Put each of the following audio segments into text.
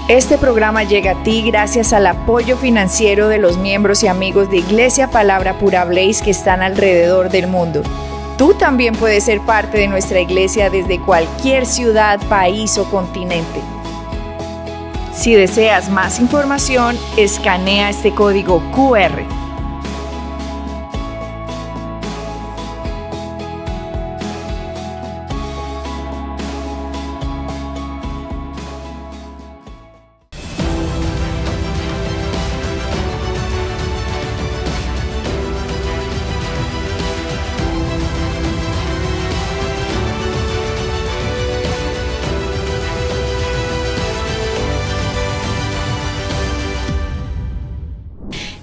Este programa llega a ti gracias al apoyo financiero de los miembros y amigos de Iglesia Palabra Pura Blaze que están alrededor del mundo. Tú también puedes ser parte de nuestra iglesia desde cualquier ciudad, país o continente. Si deseas más información, escanea este código QR.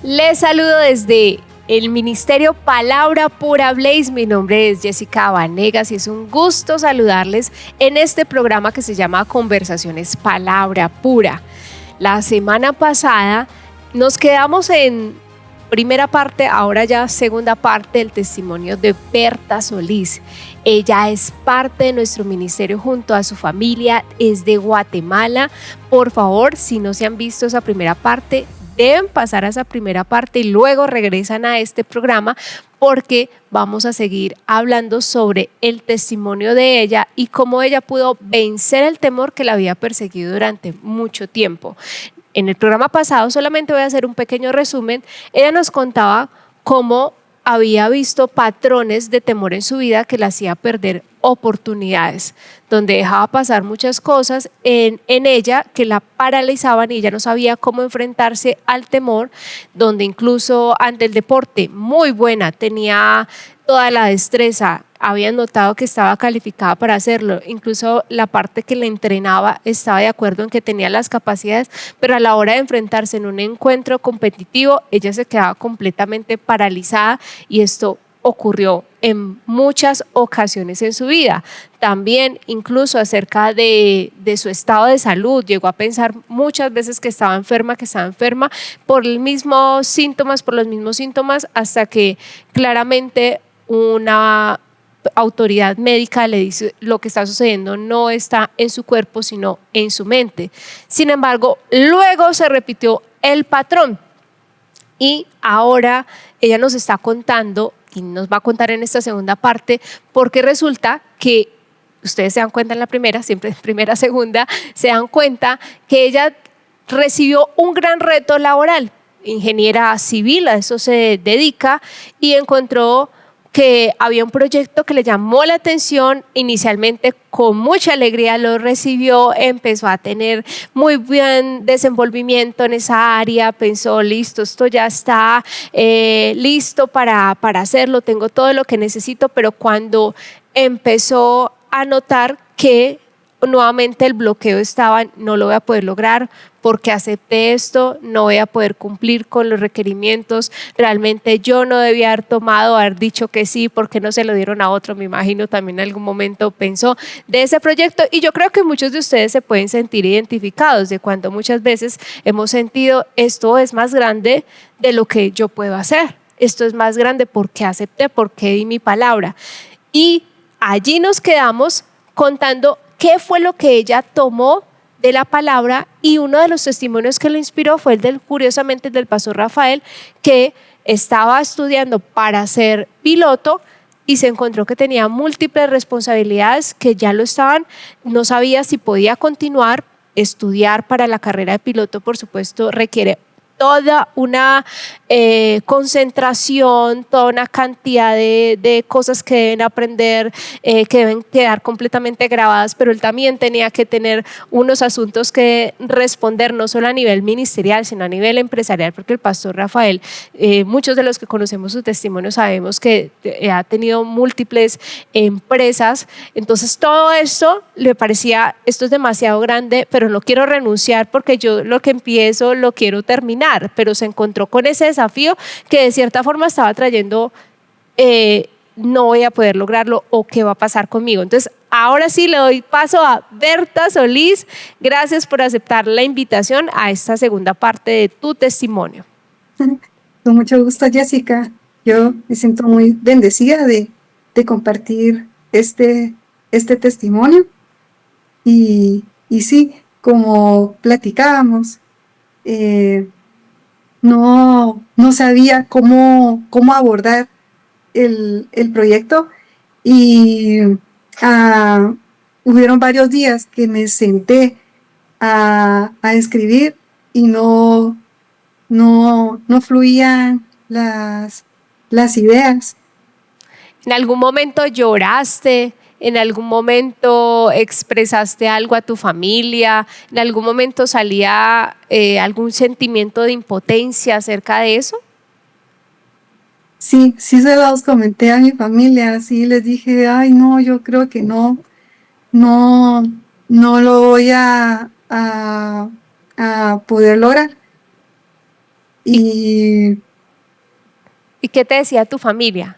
Les saludo desde el Ministerio Palabra Pura Blaze. Mi nombre es Jessica Vanegas y es un gusto saludarles en este programa que se llama Conversaciones Palabra Pura. La semana pasada nos quedamos en primera parte, ahora ya segunda parte del testimonio de Berta Solís. Ella es parte de nuestro ministerio junto a su familia, es de Guatemala. Por favor, si no se han visto esa primera parte, deben pasar a esa primera parte y luego regresan a este programa porque vamos a seguir hablando sobre el testimonio de ella y cómo ella pudo vencer el temor que la había perseguido durante mucho tiempo. En el programa pasado, solamente voy a hacer un pequeño resumen, ella nos contaba cómo había visto patrones de temor en su vida que la hacía perder oportunidades, donde dejaba pasar muchas cosas en ella que la paralizaban y ella no sabía cómo enfrentarse al temor, donde incluso ante el deporte muy buena, tenía toda la destreza, había notado que estaba calificada para hacerlo, incluso la parte que le entrenaba estaba de acuerdo en que tenía las capacidades, pero a la hora de enfrentarse en un encuentro competitivo, ella se quedaba completamente paralizada y esto ocurrió en muchas ocasiones en su vida. También incluso acerca de su estado de salud, llegó a pensar muchas veces que estaba enferma por los mismos síntomas, hasta que claramente una autoridad médica le dice lo que está sucediendo no está en su cuerpo sino en su mente. Sin embargo, luego se repitió el patrón y ahora ella nos está contando y nos va a contar en esta segunda parte porque resulta que ustedes se dan cuenta en la primera, siempre primera, segunda, se dan cuenta que ella recibió un gran reto laboral, ingeniera civil, a eso se dedica y encontró que había un proyecto que le llamó la atención, inicialmente con mucha alegría lo recibió, empezó a tener muy buen desenvolvimiento en esa área, pensó listo, esto ya está listo para hacerlo, tengo todo lo que necesito, pero cuando empezó a notar que nuevamente el bloqueo estaba, no lo voy a poder lograr porque acepté esto, no voy a poder cumplir con los requerimientos, realmente yo no debía haber dicho que sí porque no se lo dieron a otro, me imagino también en algún momento pensó de ese proyecto y yo creo que muchos de ustedes se pueden sentir identificados de cuando muchas veces hemos sentido esto es más grande de lo que yo puedo hacer, esto es más grande porque acepté, porque di mi palabra y allí nos quedamos contando qué fue lo que ella tomó de la palabra y uno de los testimonios que lo inspiró fue curiosamente el del pastor Rafael, que estaba estudiando para ser piloto y se encontró que tenía múltiples responsabilidades que ya lo estaban, no sabía si podía continuar, estudiar para la carrera de piloto, por supuesto, requiere toda una concentración, toda una cantidad de cosas que deben aprender, que deben quedar completamente grabadas, pero él también tenía que tener unos asuntos que responder, no solo a nivel ministerial, sino a nivel empresarial, porque el pastor Rafael, muchos de los que conocemos su testimonio sabemos que ha tenido múltiples empresas, entonces todo esto le parecía, esto es demasiado grande, pero no quiero renunciar porque yo lo que empiezo lo quiero terminar, pero se encontró con ese desafío que de cierta forma estaba trayendo no voy a poder lograrlo o qué va a pasar conmigo. Entonces ahora sí le doy paso a Berta Solís. Gracias por aceptar la invitación a esta segunda parte de tu testimonio. Con mucho gusto, Jessica. Yo me siento muy bendecida de compartir este testimonio y sí, como platicábamos, eh, no sabía cómo abordar el proyecto y ah, hubieron varios días que me senté a escribir y no fluían las ideas. ¿En algún momento lloraste? ¿En algún momento expresaste algo a tu familia? ¿En algún momento salía algún sentimiento de impotencia acerca de eso? Sí, sí se los comenté a mi familia, sí les dije, ay no, yo creo que no, no lo voy a poder lograr. ¿Y, Y y qué te decía tu familia?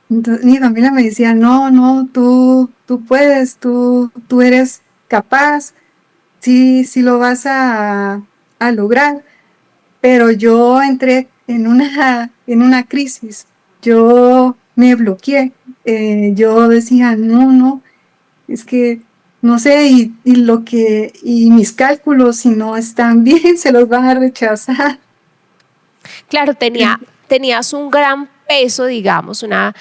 entonces, mi familia me decía, no, tú puedes, tú eres capaz, sí, sí lo vas a lograr. Pero yo entré en una crisis, yo me bloqueé, yo decía, no, es que no sé, y mis cálculos, si no están bien, se los van a rechazar. Claro, tenías un gran peso, digamos, una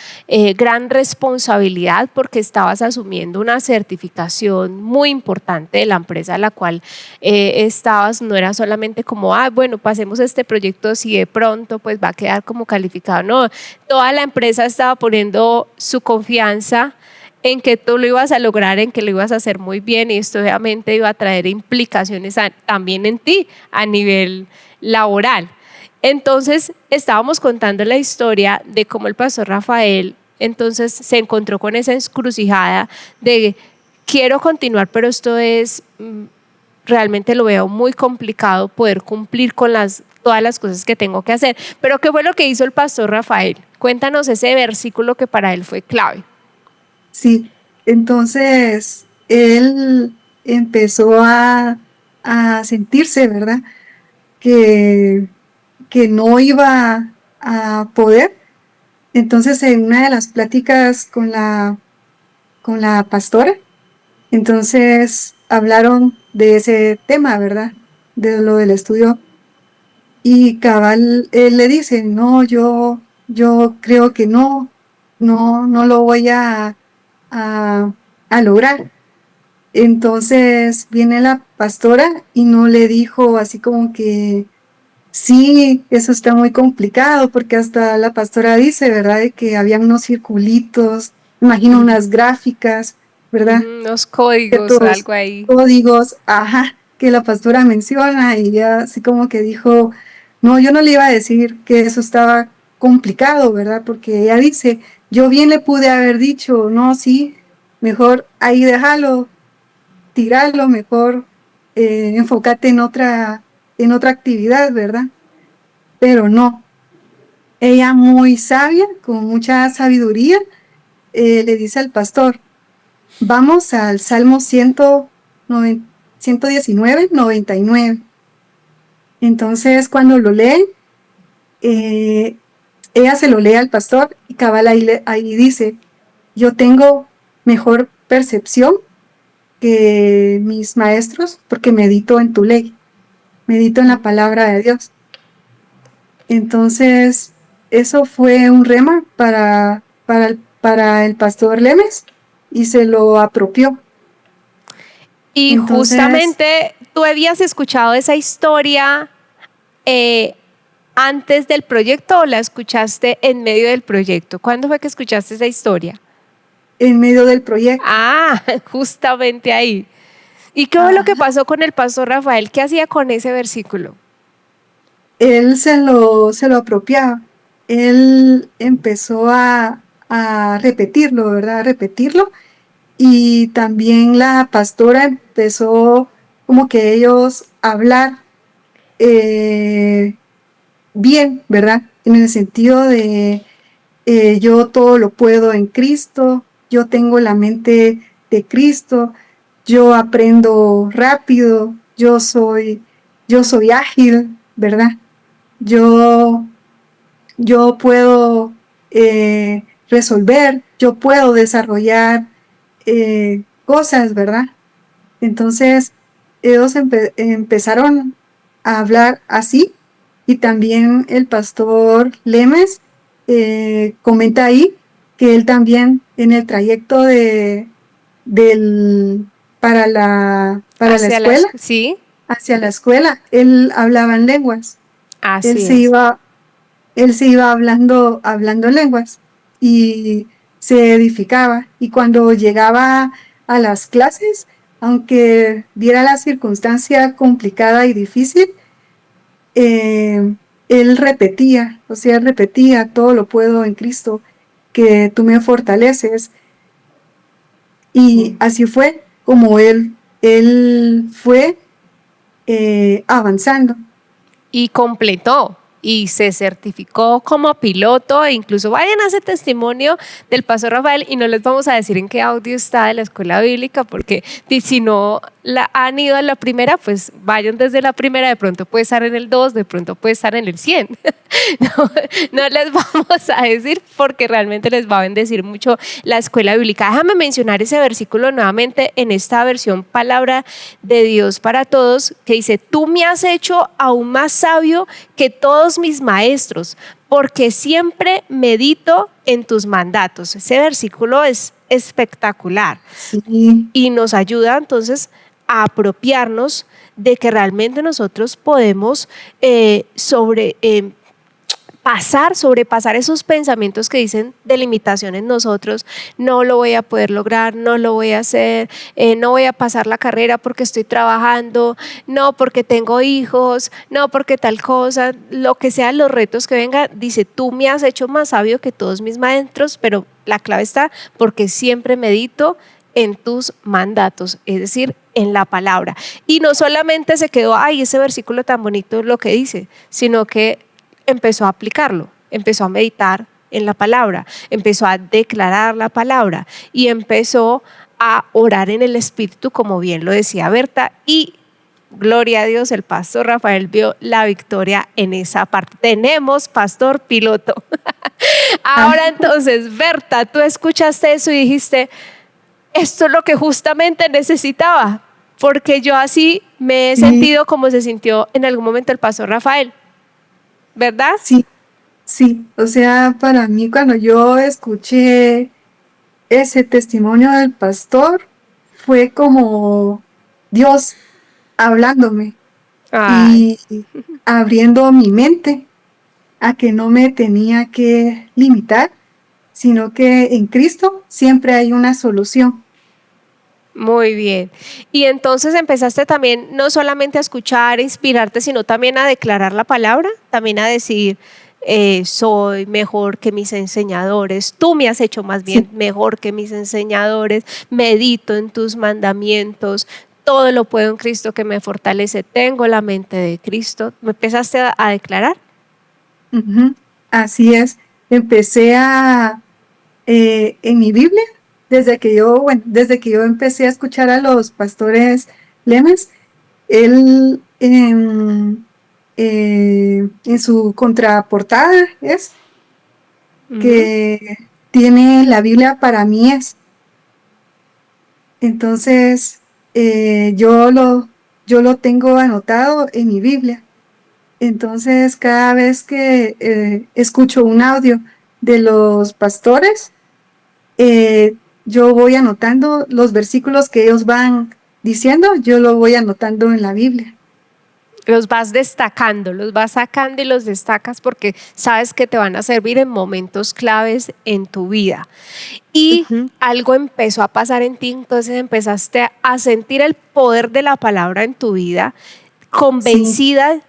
gran responsabilidad porque estabas asumiendo una certificación muy importante de la empresa a la cual estabas, no era solamente como, bueno, pasemos este proyecto si de pronto pues va a quedar como calificado, no, toda la empresa estaba poniendo su confianza en que tú lo ibas a lograr, en que lo ibas a hacer muy bien y esto obviamente iba a traer implicaciones también en ti a nivel laboral. Entonces estábamos contando la historia de cómo el pastor Rafael entonces se encontró con esa encrucijada de quiero continuar, pero esto es realmente lo veo muy complicado poder cumplir con todas las cosas que tengo que hacer. Pero ¿qué fue lo que hizo el pastor Rafael? Cuéntanos ese versículo que para él fue clave. Sí, entonces él empezó a sentirse, ¿verdad? Que, que no iba a poder. Entonces, en una de las pláticas con la pastora, entonces hablaron de ese tema, ¿verdad? De lo del estudio. Y cabal, él le dice, no, yo creo que no lo voy a, a lograr. Entonces viene la pastora y no le dijo así como que sí, eso está muy complicado porque hasta la pastora dice, ¿verdad? De que habían unos circulitos, imagino unas gráficas, ¿verdad? Los códigos, Ciertos algo ahí. códigos, ajá, que la pastora menciona y ya así como que dijo, no, yo no le iba a decir que eso estaba complicado, ¿verdad? Porque ella dice, yo bien le pude haber dicho, no, sí, mejor ahí déjalo, tirarlo, mejor enfócate en otra actividad, ¿verdad? Pero no, ella muy sabia, con mucha sabiduría, le dice al pastor, vamos al Salmo 119, 99. Entonces, cuando lo lee, eh, ella se lo lee al pastor y cabal ahí dice, yo tengo mejor percepción que mis maestros porque medito en tu ley, medito en la palabra de Dios. Entonces, eso fue un rema para el pastor Lemes y se lo apropió. Y Entonces, justamente tú habías escuchado esa historia eh, antes del proyecto o la escuchaste en medio del proyecto. ¿Cuándo fue que escuchaste esa historia? en medio del proyecto, Justamente ahí. ¿Y qué fue lo que ajá, pasó con el pastor Rafael? ¿Qué hacía con ese versículo? él se lo apropiaba. Él empezó a repetirlo, ¿verdad? A repetirlo. Y también la pastora empezó como que ellos a hablar eh, bien, ¿verdad? En el sentido de yo todo lo puedo en Cristo, yo tengo la mente de Cristo, yo aprendo rápido, yo soy ágil, ¿verdad? Yo, yo puedo resolver, yo puedo desarrollar cosas, ¿verdad? Entonces, ellos empezaron a hablar así, y también el pastor Lemes comenta ahí que él también en el trayecto del, para la Hacia las, escuela, sí, hacia la escuela, él hablaba en lenguas, él así se es. iba, él se iba hablando lenguas y se edificaba. Y cuando llegaba a las clases, aunque diera la circunstancia complicada y difícil, él repetía, o sea, repetía: todo lo puedo en Cristo, que tú me fortaleces. Y así fue como él fue avanzando. Y completó y se certificó como piloto e incluso vayan a ese testimonio del pastor Rafael y no les vamos a decir en qué audio está de la escuela bíblica porque si no han ido a la primera, pues vayan desde la primera, de pronto puede estar en el 2, de pronto puede estar en el 100. No, no les vamos a decir porque realmente les va a bendecir mucho la escuela bíblica. Déjame mencionar ese versículo nuevamente en esta versión Palabra de Dios para Todos, que dice: tú me has hecho aún más sabio que todos mis maestros, porque siempre medito en tus mandatos. Ese versículo es espectacular. Sí. Y nos ayuda entonces a apropiarnos de que realmente nosotros podemos sobrepasar esos pensamientos que dicen de limitación en nosotros. No lo voy a poder lograr, no lo voy a hacer, no voy a pasar la carrera porque estoy trabajando, no porque tengo hijos, no porque tal cosa, lo que sean los retos que vengan. Dice: tú me has hecho más sabio que todos mis maestros, pero la clave está porque siempre medito en tus mandatos, es decir, en la palabra. Y no solamente se quedó, ay, ese versículo tan bonito lo que dice, sino que empezó a aplicarlo, empezó a meditar en la palabra, empezó a declarar la palabra y empezó a orar en el Espíritu, como bien lo decía Berta, y gloria a Dios, el pastor Rafael vio la victoria en esa parte. Tenemos pastor piloto. Ahora entonces, Berta, tú escuchaste eso y dijiste: esto es lo que justamente necesitaba, porque yo así me he Sí, sentido como se sintió en algún momento el pastor Rafael, ¿verdad? sí, sí. O sea, para mí cuando yo escuché ese testimonio del pastor, fue como Dios hablándome Ay, y abriendo mi mente a que no me tenía que limitar, sino que en Cristo siempre hay una solución. muy bien. Y entonces empezaste también no solamente a escuchar, a inspirarte, sino también a declarar la palabra, también a decir: soy mejor que mis enseñadores, tú me has hecho más bien Sí, mejor que mis enseñadores, medito en tus mandamientos, todo lo puedo en Cristo que me fortalece, tengo la mente de Cristo. ¿Me empezaste a declarar? ujú, así es. Empecé en mi Biblia, desde que yo empecé a escuchar a los pastores Lemes, él en su contraportada es Ujú. que tiene la Biblia para mí es. Entonces, yo lo tengo anotado en mi Biblia. Entonces, cada vez que escucho un audio de los pastores, yo voy anotando los versículos que ellos van diciendo, yo lo voy anotando en la Biblia. Los vas destacando, los vas sacando y los destacas porque sabes que te van a servir en momentos claves en tu vida. Y Ujú, algo empezó a pasar en ti, entonces empezaste a sentir el poder de la palabra en tu vida, sí, convencida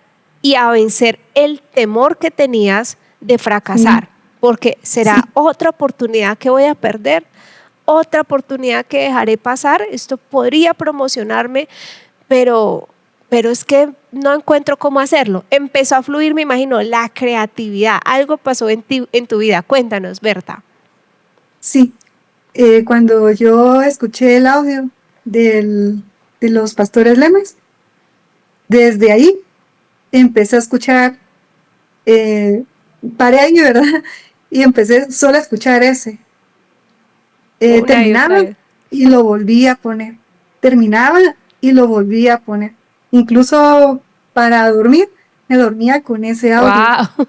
y a vencer el temor que tenías de sí, fracasar, porque será sí, otra oportunidad que voy a perder, otra oportunidad que dejaré pasar, esto podría promocionarme, pero, pero es que no encuentro cómo hacerlo. Empezó a fluir, me imagino, la creatividad, algo pasó en tu vida. Cuéntanos, Berta. sí. Cuando yo escuché el audio de los pastores Lemes, desde ahí empecé a escuchar, eh, paré ahí, ¿verdad? Y empecé solo a escuchar ese. Una y Terminaba otra vez. y lo volví a poner. Terminaba y lo volví a poner. Incluso para dormir, me dormía con ese audio. ¡Wow!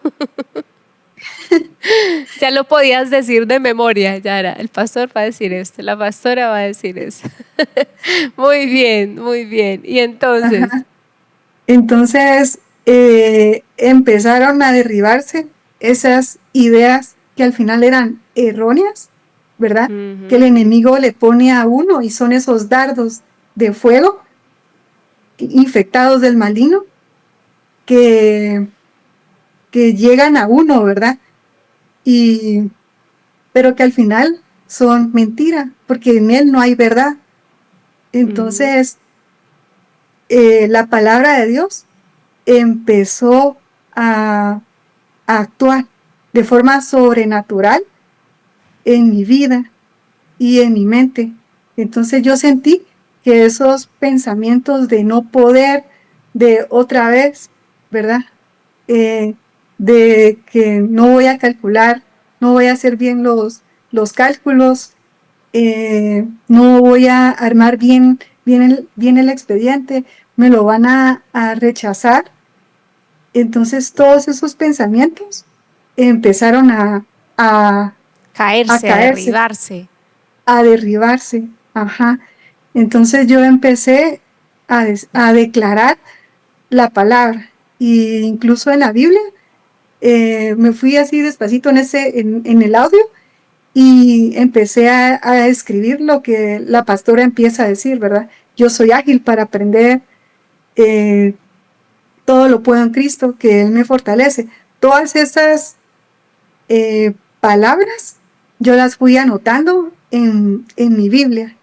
Ya lo podías decir de memoria, ya era. El pastor va a decir esto, la pastora va a decir eso. Muy bien, muy bien. Y entonces, Ajá. Entonces empezaron a derribarse esas ideas que al final eran erróneas, ¿verdad? Que el ujú, enemigo le pone a uno y son esos dardos de fuego infectados del maligno que, que llegan a uno, ¿verdad? Y, pero que al final son mentira, porque en él no hay verdad. ujú, Entonces, la palabra de Dios empezó a actuar de forma sobrenatural en mi vida y en mi mente. Entonces yo sentí que esos pensamientos de no poder, de otra vez, ¿verdad? Eh, de que no voy a calcular, no voy a hacer bien los cálculos, no voy a armar bien el expediente, me lo van a rechazar. Entonces todos esos pensamientos empezaron a, a caerse, a caerse, derribarse. a derribarse. Ajá. Entonces yo empecé a declarar la palabra. Y incluso en la Biblia, me fui así despacito en el audio y empecé a escribir lo que la pastora empieza a decir, ¿verdad? Yo soy ágil para aprender, eh, todo lo puedo en Cristo, que Él me fortalece. Todas esas palabras yo las fui anotando en mi Biblia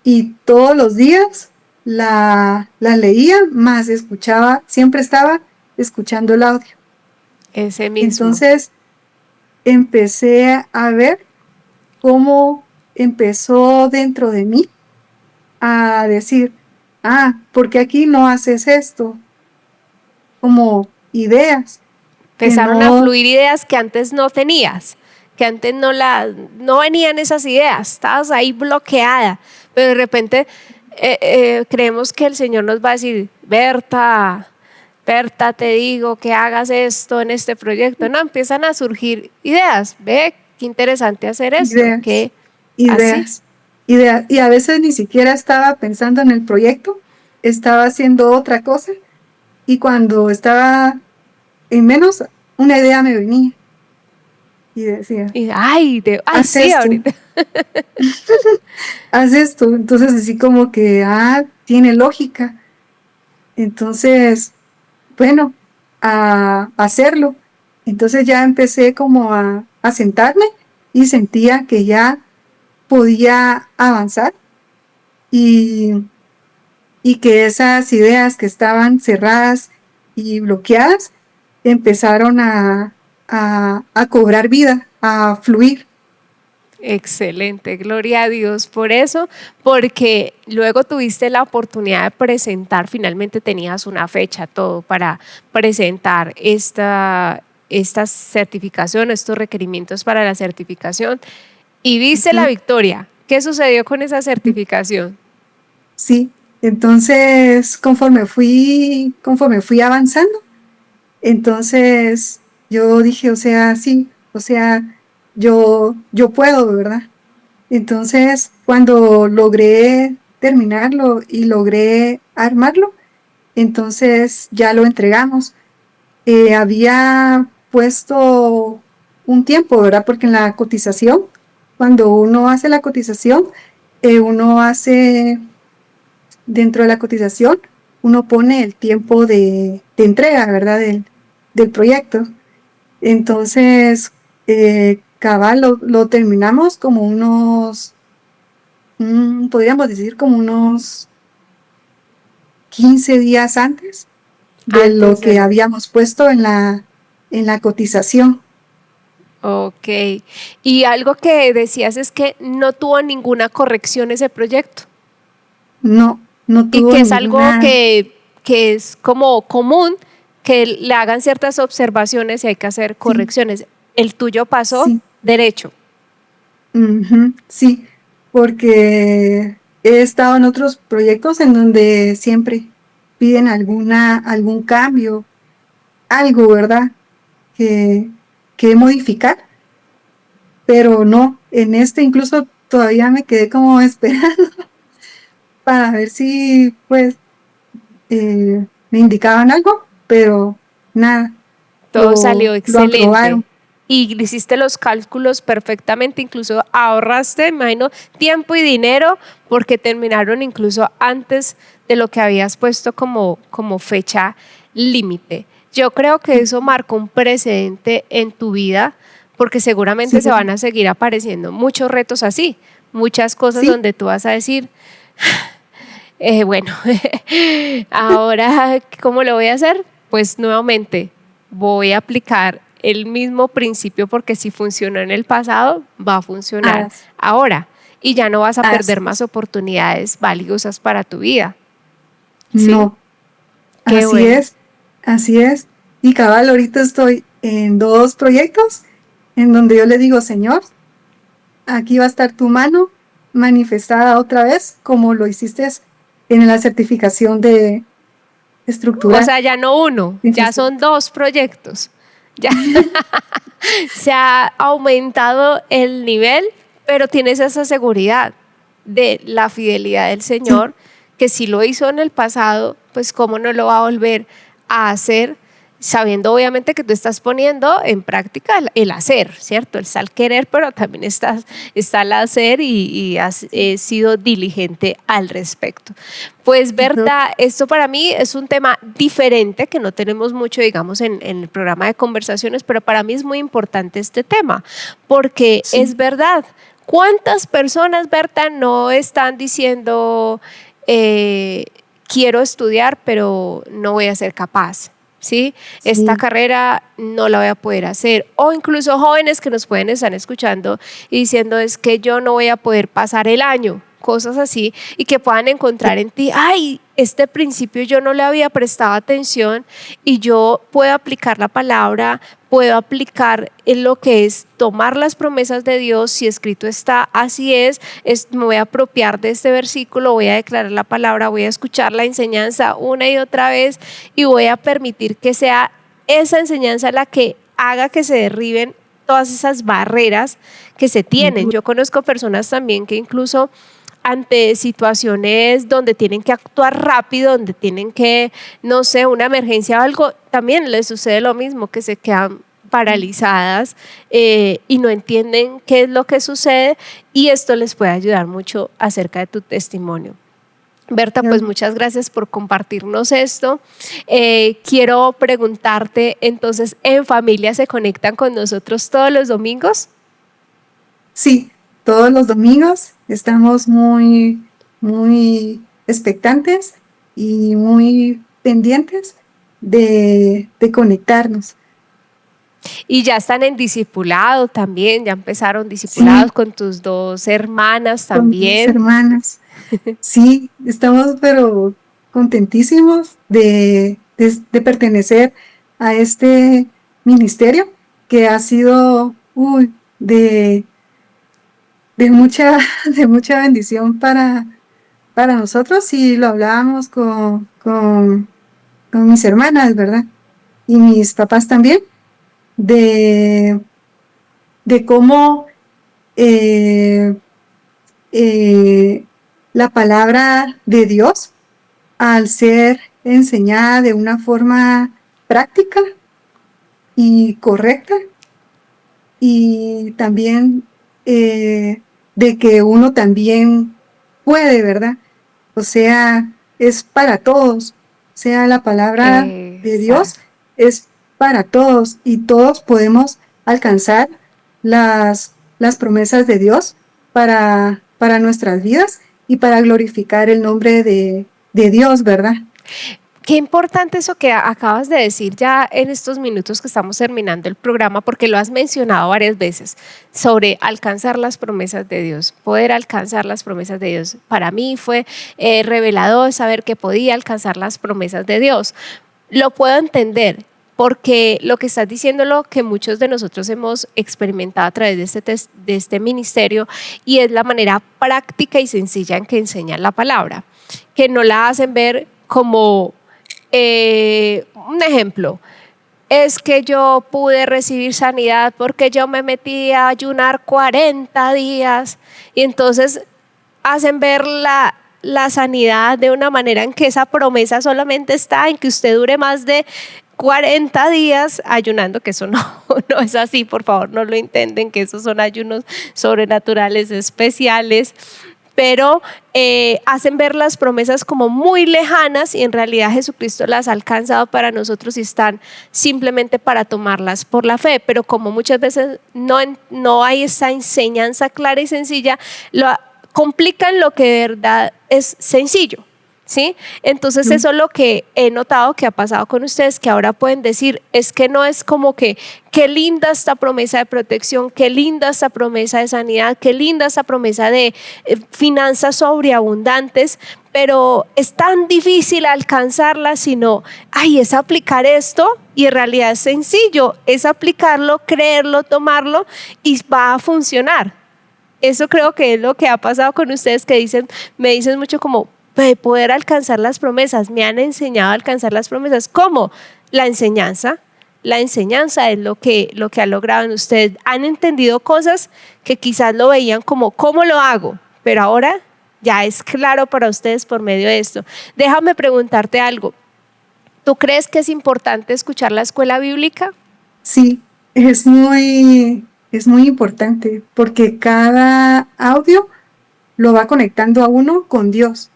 y todos los días la leía, más escuchaba, siempre estaba escuchando el audio. Ese mismo. Entonces empecé a ver cómo empezó dentro de mí a decir, ¿por qué aquí no haces esto? Como ideas que Empezaron a no, fluir ideas que antes no tenías, que antes no venían esas ideas, estabas ahí bloqueada, pero de repente creemos que el Señor nos va a decir, Berta, Berta, te digo que hagas esto en este proyecto. No, empiezan a surgir ideas. Ve, qué interesante hacer esto, ideas, que así. ideas, ideas. Y a veces ni siquiera estaba pensando en el proyecto, estaba haciendo otra cosa y cuando estaba en menos, una idea me venía y decía, Y ay, haz sí, esto, ahorita. haz esto. Entonces así como que, tiene lógica. Entonces, bueno, a hacerlo. Entonces ya empecé como a sentarme y sentía que ya podía avanzar y, y que esas ideas que estaban cerradas y bloqueadas empezaron a cobrar vida, a fluir. Excelente, gloria a Dios por eso, porque luego tuviste la oportunidad de presentar, finalmente tenías una fecha, todo para presentar esta certificación, estos requerimientos para la certificación y viste la Ujú. victoria. ¿Qué sucedió con esa certificación? Sí, entonces conforme fui avanzando, entonces yo dije, o sea, sí, o sea, yo puedo, ¿verdad? Entonces, cuando logré terminarlo y logré armarlo, entonces ya lo entregamos. Había puesto un tiempo, ¿verdad? Porque en la cotización, cuando uno hace la cotización, uno hace dentro de la cotización, uno pone el tiempo de entrega, ¿verdad? Del proyecto. Entonces, cabal, lo terminamos como podríamos decir como unos 15 días antes de lo Antes que del... habíamos puesto en la cotización. Ok. Y algo que decías es que no tuvo ninguna corrección ese proyecto. No Y tuvo que es algo ninguna, que es como común que le hagan ciertas observaciones y hay que hacer sí, correcciones. El tuyo pasó sí, derecho. sí, porque he estado en otros proyectos en donde siempre piden algún cambio, algo, ¿verdad? Que, que modificar, pero no, en este incluso todavía me quedé como esperando para ver si pues me indicaban algo, pero nada, Todo salió lo excelente. aprobaron. Y hiciste los cálculos perfectamente, incluso ahorraste, me imagino, tiempo y dinero porque terminaron incluso antes de lo que habías puesto como fecha límite. Yo creo que eso marcó un precedente en tu vida porque seguramente Sí, se van a seguir apareciendo muchos retos así, muchas cosas sí, donde tú vas a decir, bueno, ahora, ¿cómo lo voy a hacer? Pues nuevamente voy a aplicar el mismo principio porque si funcionó en el pasado, va a funcionar as- ahora y ya no vas a perder así más es. oportunidades valiosas para tu vida. ¿Sí? No, Qué así bueno. es, así es. Y cabal, ahorita estoy en 2 proyectos en donde yo le digo, Señor, aquí va a estar tu mano manifestada otra vez, como lo hiciste en la certificación de O estructura sea, ya no uno, de ya son infraestructura. 2 proyectos. Ya se ha aumentado el nivel, pero tienes esa seguridad de la fidelidad del Sí, Señor, que si lo hizo en el pasado, pues cómo no lo va a volver a hacer, sabiendo obviamente que tú estás poniendo en práctica el hacer, ¿cierto? Está el querer, pero también está el hacer y has sido diligente al respecto. Pues no, Berta, esto para mí es un tema diferente que no tenemos mucho, digamos, en el programa de conversaciones, pero para mí es muy importante este tema, porque es sí, verdad. ¿Cuántas personas, Berta, no están diciendo, quiero estudiar, pero no voy a ser capaz? ¿Sí? Esta sí, carrera no la voy a poder hacer. O incluso jóvenes que nos pueden estar escuchando y diciendo es que yo no voy a poder pasar el año, cosas así, y que puedan encontrar en ti, ay, este principio yo no le había prestado atención y yo puedo aplicar la palabra, puedo aplicar en lo que es tomar las promesas de Dios, si escrito está, así me voy a apropiar de este versículo, voy a declarar la palabra, voy a escuchar la enseñanza una y otra vez y voy a permitir que sea esa enseñanza la que haga que se derriben todas esas barreras que se sin tienen. duda. Yo conozco personas también que incluso ante situaciones donde tienen que actuar rápido, donde tienen que, no sé, una emergencia o algo, también les sucede lo mismo, que se quedan paralizadas y no entienden qué es lo que sucede y esto les puede ayudar mucho acerca de tu testimonio. Berta, pues muchas gracias por compartirnos esto. Quiero preguntarte, entonces, ¿en familia se conectan con nosotros todos los domingos? Sí, todos los domingos estamos muy, muy expectantes y muy pendientes de conectarnos. Y ya están en discipulado también, ya empezaron discipulados Sí, con tus 2 hermanas con mis también. hermanas. Sí, estamos pero contentísimos de pertenecer a este ministerio que ha sido de mucha bendición para nosotros y lo hablábamos con mis hermanas, ¿verdad? Y mis papás también, de, de cómo eh, eh, la palabra de Dios, al ser enseñada de una forma práctica y correcta, y también de que uno también puede, ¿verdad? O sea, es para todos. O sea, la palabra de Dios Exacto. es para todos y todos podemos alcanzar las promesas de Dios para nuestras vidas y para glorificar el nombre de Dios, ¿verdad? Qué importante eso que acabas de decir ya en estos minutos que estamos terminando el programa, porque lo has mencionado varias veces, sobre alcanzar las promesas de Dios, poder alcanzar las promesas de Dios. Para mí fue revelador saber que podía alcanzar las promesas de Dios. Lo puedo entender, porque lo que estás diciendo, lo que muchos de nosotros hemos experimentado a través de este ministerio, y es la manera práctica y sencilla en que enseñan la palabra, que no la hacen ver como un ejemplo. Es que yo pude recibir sanidad porque yo me metí a ayunar 40 días, y entonces hacen ver la sanidad de una manera en que esa promesa solamente está en que usted dure más de 40 días ayunando, que eso no, no es así, por favor, no lo intenten, que esos son ayunos sobrenaturales especiales, pero hacen ver las promesas como muy lejanas, y en realidad Jesucristo las ha alcanzado para nosotros y están simplemente para tomarlas por la fe. Pero como muchas veces no hay esa enseñanza clara y sencilla, complican lo que de verdad es sencillo, ¿sí? Entonces eso es lo que he notado que ha pasado con ustedes, que ahora pueden decir, es que no es como que qué linda esta promesa de protección, qué linda esta promesa de sanidad, qué linda esta promesa de finanzas sobreabundantes, pero es tan difícil alcanzarla, sino, es aplicar esto, y en realidad es sencillo, es aplicarlo, creerlo, tomarlo, y va a funcionar. Eso creo que es lo que ha pasado con ustedes, que me dicen mucho como, poder alcanzar las promesas, me han enseñado a alcanzar las promesas. ¿Cómo? La enseñanza es lo que ha logrado en ustedes. Han entendido cosas que quizás lo veían como, ¿cómo lo hago? Pero ahora ya es claro para ustedes por medio de esto. Déjame preguntarte algo. ¿Tú crees que es importante escuchar la escuela bíblica? Sí, es muy importante, porque cada audio lo va conectando a uno con Dios,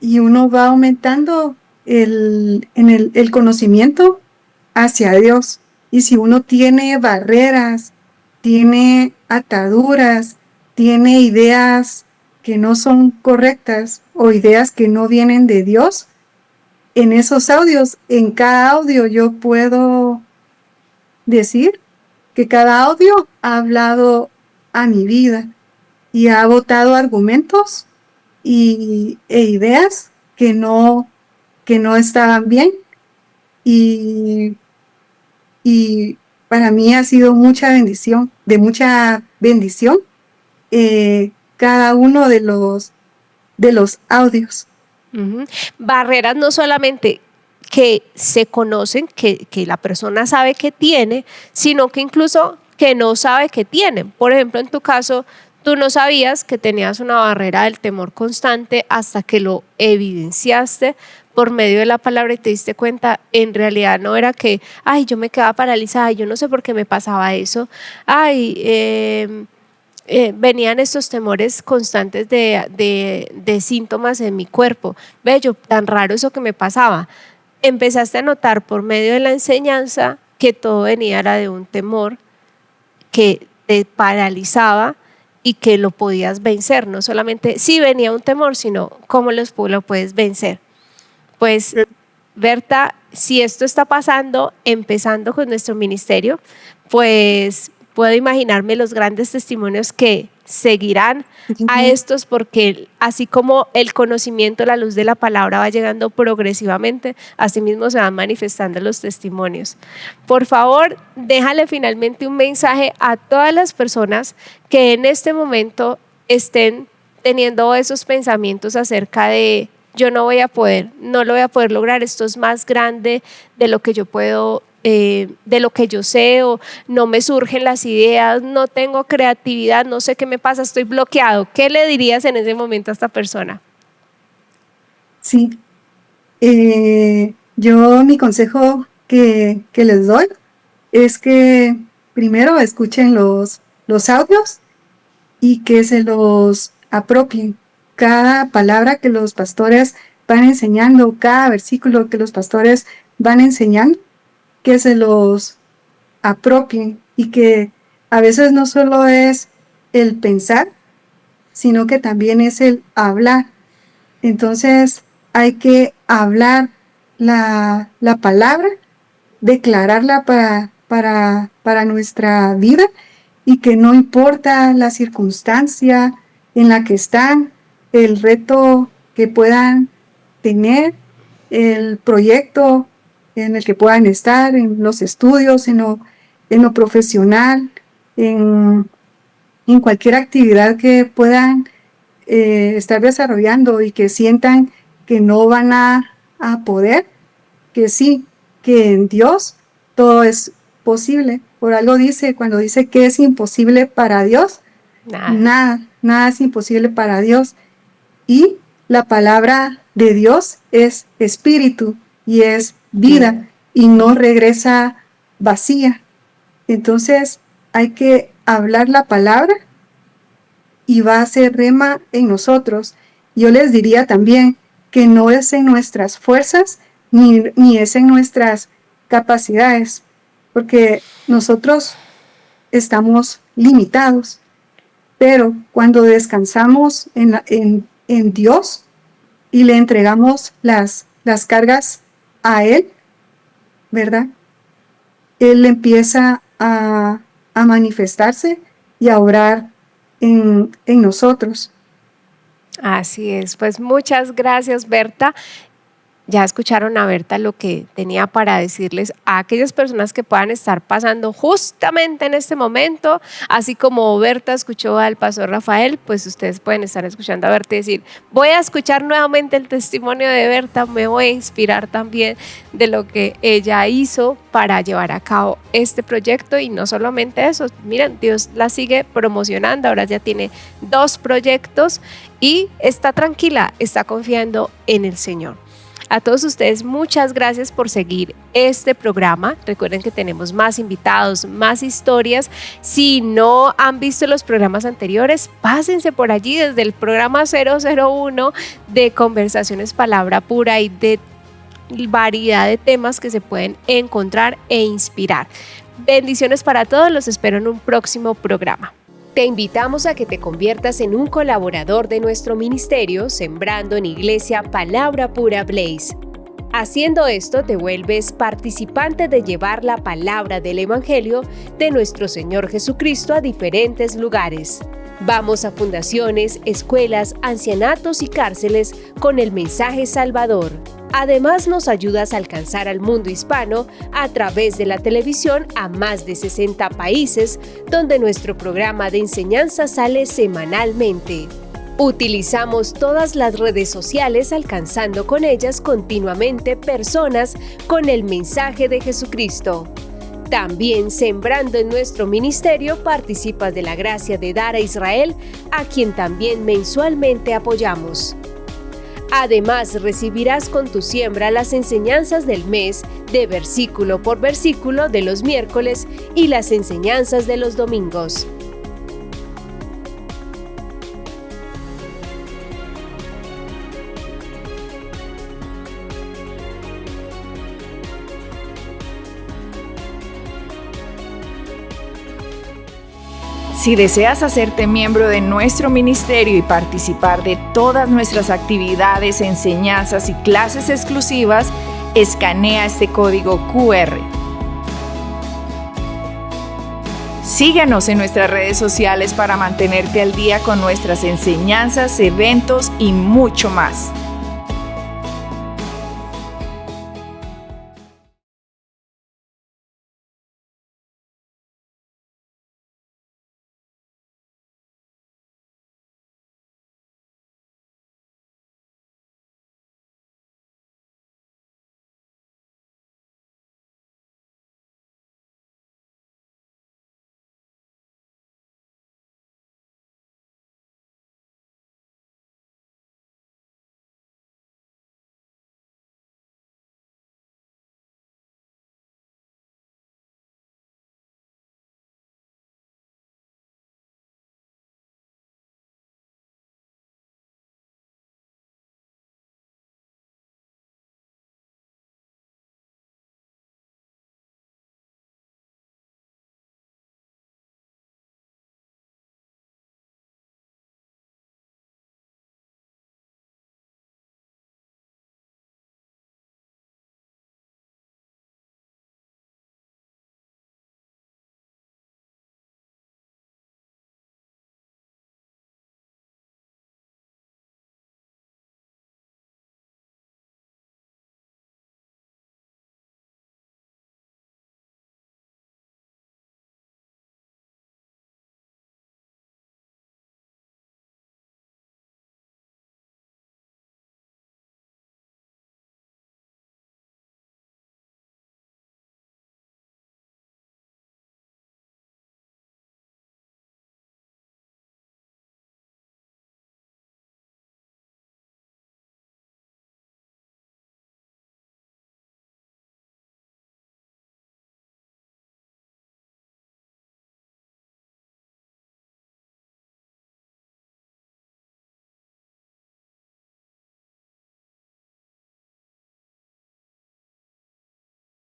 y uno va aumentando el conocimiento hacia Dios. Y si uno tiene barreras, tiene ataduras, tiene ideas que no son correctas o ideas que no vienen de Dios, en esos audios, en cada audio yo puedo decir que cada audio ha hablado a mi vida y ha botado argumentos e ideas que no estaban bien, y para mí ha sido mucha bendición cada uno de los audios. Uh-huh. Barreras no solamente que se conocen, que la persona sabe que tiene, sino que incluso que no sabe que tiene. Por ejemplo, en tu caso, tú no sabías que tenías una barrera del temor constante hasta que lo evidenciaste por medio de la palabra y te diste cuenta, en realidad no era que, yo me quedaba paralizada, yo no sé por qué me pasaba eso, venían estos temores constantes de síntomas en mi cuerpo. Ve, yo, tan raro eso que me pasaba. Empezaste a notar por medio de la enseñanza que todo venía era de un temor que te paralizaba y que lo podías vencer. No solamente si venía un temor, sino cómo lo puedes vencer. Pues, Berta, si esto está pasando, empezando con nuestro ministerio, pues puedo imaginarme los grandes testimonios que seguirán a estos, porque así como el conocimiento, la luz de la palabra va llegando progresivamente, así mismo se van manifestando los testimonios. Por favor, déjale finalmente un mensaje a todas las personas que en este momento estén teniendo esos pensamientos acerca de yo no lo voy a poder lograr, esto es más grande de lo que yo puedo, de lo que yo sé, o no me surgen las ideas, no tengo creatividad, no sé qué me pasa, estoy bloqueado. ¿Qué le dirías en ese momento a esta persona? Sí, yo mi consejo que les doy es que primero escuchen los audios y que se los apropien. Cada palabra que los pastores van enseñando, cada versículo que los pastores van enseñando, que se los apropien, y que a veces no solo es el pensar, sino que también es el hablar. Entonces hay que hablar la palabra, declararla para nuestra vida, y que no importa la circunstancia en la que están, el reto que puedan tener, el proyecto en el que puedan estar, en los estudios, en lo profesional, en cualquier actividad que puedan estar desarrollando y que sientan que no van a poder, que sí, que en Dios todo es posible. Por algo dice, cuando dice que es imposible para Dios, nada es imposible para Dios. Y la palabra de Dios es espíritu y es vida y no regresa vacía. Entonces hay que hablar la palabra y va a ser rema en nosotros. Yo les diría también que no es en nuestras fuerzas ni es en nuestras capacidades, porque nosotros estamos limitados, pero cuando descansamos en Dios y le entregamos las cargas a Él, ¿verdad? Él empieza a manifestarse y a obrar en nosotros. Así es, pues muchas gracias, Berta. Ya escucharon a Berta lo que tenía para decirles a aquellas personas que puedan estar pasando justamente en este momento, así como Berta escuchó al pastor Rafael, pues ustedes pueden estar escuchando a Berta y decir, voy a escuchar nuevamente el testimonio de Berta, me voy a inspirar también de lo que ella hizo para llevar a cabo este proyecto. Y no solamente eso, miren, Dios la sigue promocionando, ahora ya tiene 2 proyectos y está tranquila, está confiando en el Señor. A todos ustedes, muchas gracias por seguir este programa. Recuerden que tenemos más invitados, más historias. Si no han visto los programas anteriores, pásense por allí desde el programa 001 de Conversaciones Palabra Pura y de variedad de temas que se pueden encontrar e inspirar. Bendiciones para todos, los espero en un próximo programa. Te invitamos a que te conviertas en un colaborador de nuestro ministerio, sembrando en Iglesia Palabra Pura Blaze. Haciendo esto, te vuelves participante de llevar la palabra del Evangelio de nuestro Señor Jesucristo a diferentes lugares. Vamos a fundaciones, escuelas, ancianatos y cárceles con el mensaje salvador. Además, nos ayudas a alcanzar al mundo hispano a través de la televisión a más de 60 países, donde nuestro programa de enseñanza sale semanalmente. Utilizamos todas las redes sociales, alcanzando con ellas continuamente personas con el mensaje de Jesucristo. También, sembrando en nuestro ministerio, participas de la gracia de dar a Israel, a quien también mensualmente apoyamos. Además, recibirás con tu siembra las enseñanzas del mes, de versículo por versículo de los miércoles y las enseñanzas de los domingos. Si deseas hacerte miembro de nuestro ministerio y participar de todas nuestras actividades, enseñanzas y clases exclusivas, escanea este código QR. Síguenos en nuestras redes sociales para mantenerte al día con nuestras enseñanzas, eventos y mucho más.